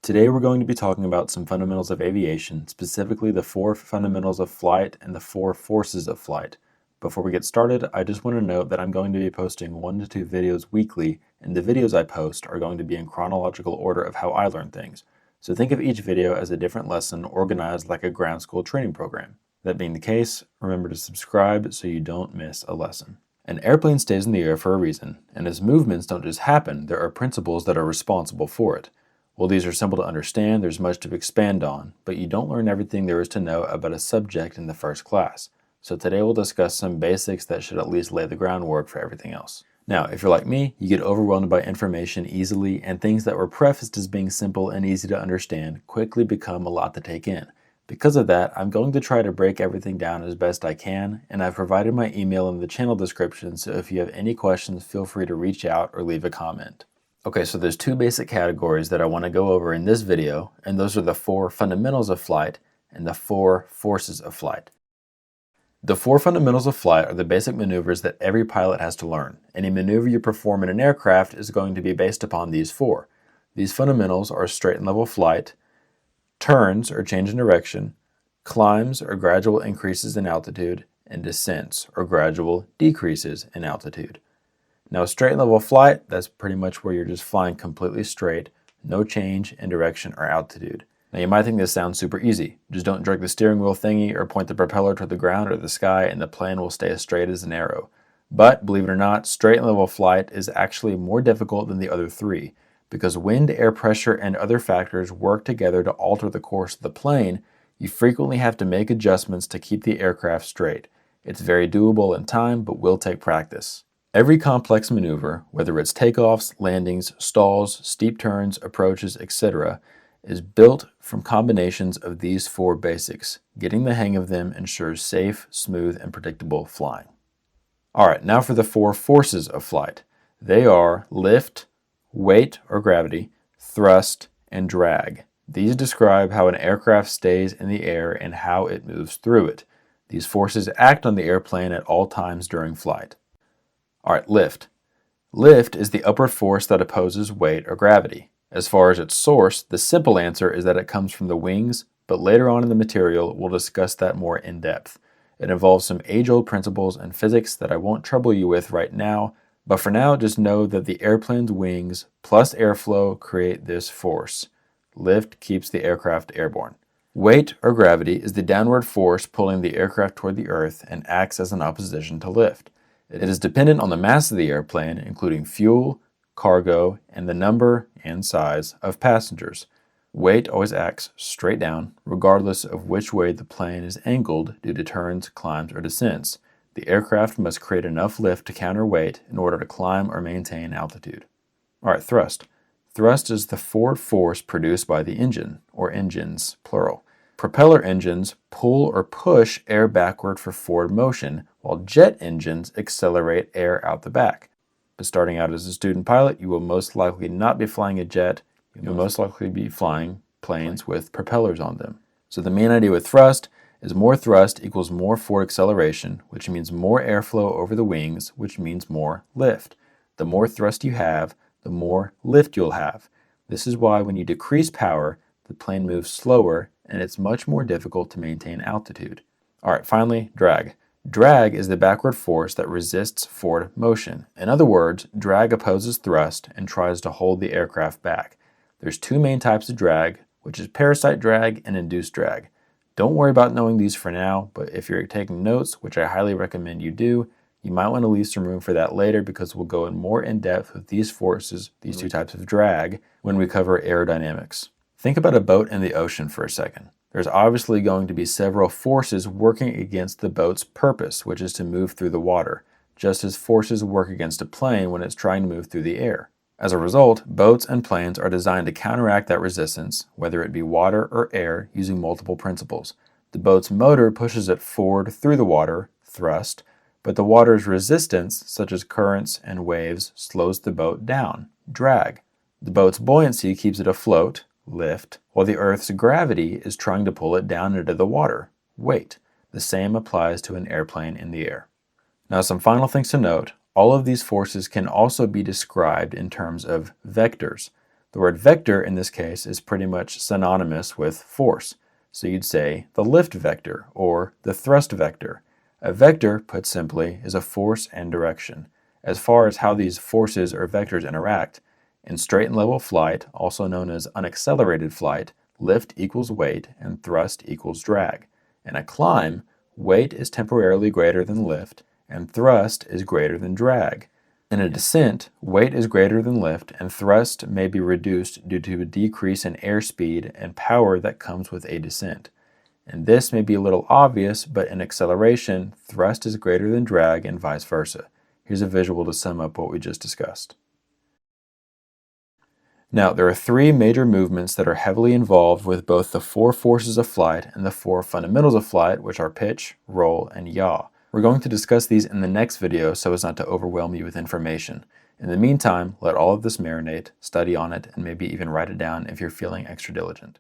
Today we're going to be talking about some fundamentals of aviation, specifically the 4 fundamentals of flight and the 4 forces of flight. Before we get started, I just want to note that I'm going to be posting 1 to 2 videos weekly, and the videos I post are going to be in chronological order of how I learn things. So think of each video as a different lesson organized like a ground school training program. That being the case, remember to subscribe so you don't miss a lesson. An airplane stays in the air for a reason, and its movements don't just happen, there are principles that are responsible for it. While these are simple to understand, there's much to expand on, but you don't learn everything there is to know about a subject in the first class. So today we'll discuss some basics that should at least lay the groundwork for everything else. Now, if you're like me, you get overwhelmed by information easily, and things that were prefaced as being simple and easy to understand quickly become a lot to take in. Because of that, I'm going to try to break everything down as best I can, and I've provided my email in the channel description, so if you have any questions, feel free to reach out or leave a comment. Okay, so there's 2 basic categories that I want to go over in this video, and those are the 4 fundamentals of flight and the 4 forces of flight. The 4 fundamentals of flight are the basic maneuvers that every pilot has to learn. Any maneuver you perform in an aircraft is going to be based upon these 4. These fundamentals are straight and level flight, turns or change in direction, climbs or gradual increases in altitude, and descents or gradual decreases in altitude. Now, straight and level flight, that's pretty much where you're just flying completely straight, no change in direction or altitude. Now, you might think this sounds super easy. Just don't jerk the steering wheel thingy or point the propeller toward the ground or the sky, and the plane will stay as straight as an arrow. But, believe it or not, straight and level flight is actually more difficult than the other 3, because wind, air pressure, and other factors work together to alter the course of the plane. You frequently have to make adjustments to keep the aircraft straight. It's very doable in time, but will take practice. Every complex maneuver, whether it's takeoffs, landings, stalls, steep turns, approaches, etc., is built from combinations of these 4 basics. Getting the hang of them ensures safe, smooth, and predictable flying. Alright, now for the 4 forces of flight. They are lift, weight or gravity, thrust, and drag. These describe how an aircraft stays in the air and how it moves through it. These forces act on the airplane at all times during flight. Alright, lift. Lift is the upward force that opposes weight or gravity. As far as its source, the simple answer is that it comes from the wings, but later on in the material we'll discuss that more in depth. It involves some age-old principles and physics that I won't trouble you with right now, but for now just know that the airplane's wings plus airflow create this force. Lift keeps the aircraft airborne. Weight or gravity is the downward force pulling the aircraft toward the earth and acts as an opposition to lift. It is dependent on the mass of the airplane, including fuel, cargo, and the number and size of passengers. Weight always acts straight down, regardless of which way the plane is angled due to turns, climbs, or descents. The aircraft must create enough lift to counter weight in order to climb or maintain altitude. Alright, thrust. Thrust is the forward force produced by the engine, or engines, plural. Propeller engines pull or push air backward for forward motion, while jet engines accelerate air out the back. But starting out as a student pilot, you will most likely not be flying a jet. You'll most likely be flying planes with propellers on them. So the main idea with thrust is more thrust equals more forward acceleration, which means more airflow over the wings, which means more lift. The more thrust you have, the more lift you'll have. This is why when you decrease power, the plane moves slower, and it's much more difficult to maintain altitude. Alright, finally, drag. Drag is the backward force that resists forward motion. In other words, drag opposes thrust and tries to hold the aircraft back. There's 2 main types of drag, which is parasite drag and induced drag. Don't worry about knowing these for now, but if you're taking notes, which I highly recommend you do, you might want to leave some room for that later because we'll go in more in depth with these forces, these 2 types of drag, when we cover aerodynamics. Think about a boat in the ocean for a second. There's obviously going to be several forces working against the boat's purpose, which is to move through the water, just as forces work against a plane when it's trying to move through the air. As a result, boats and planes are designed to counteract that resistance, whether it be water or air, using multiple principles. The boat's motor pushes it forward through the water, thrust, but the water's resistance, such as currents and waves, slows the boat down, drag. The boat's buoyancy keeps it afloat, lift, while the Earth's gravity is trying to pull it down into the water, weight. The same applies to an airplane in the air. Now, some final things to note. All of these forces can also be described in terms of vectors. The word vector in this case is pretty much synonymous with force. So you'd say the lift vector or the thrust vector. A vector, put simply, is a force and direction. As far as how these forces or vectors interact, in straight and level flight, also known as unaccelerated flight, lift equals weight and thrust equals drag. In a climb, weight is temporarily greater than lift and thrust is greater than drag. In a descent, weight is greater than lift and thrust may be reduced due to a decrease in airspeed and power that comes with a descent. And this may be a little obvious, but in acceleration, thrust is greater than drag and vice versa. Here's a visual to sum up what we just discussed. Now, there are three major movements that are heavily involved with both the four forces of flight and the four fundamentals of flight, which are pitch, roll, and yaw. We're going to discuss these in the next video so as not to overwhelm you with information. In the meantime, let all of this marinate, study on it, and maybe even write it down if you're feeling extra diligent.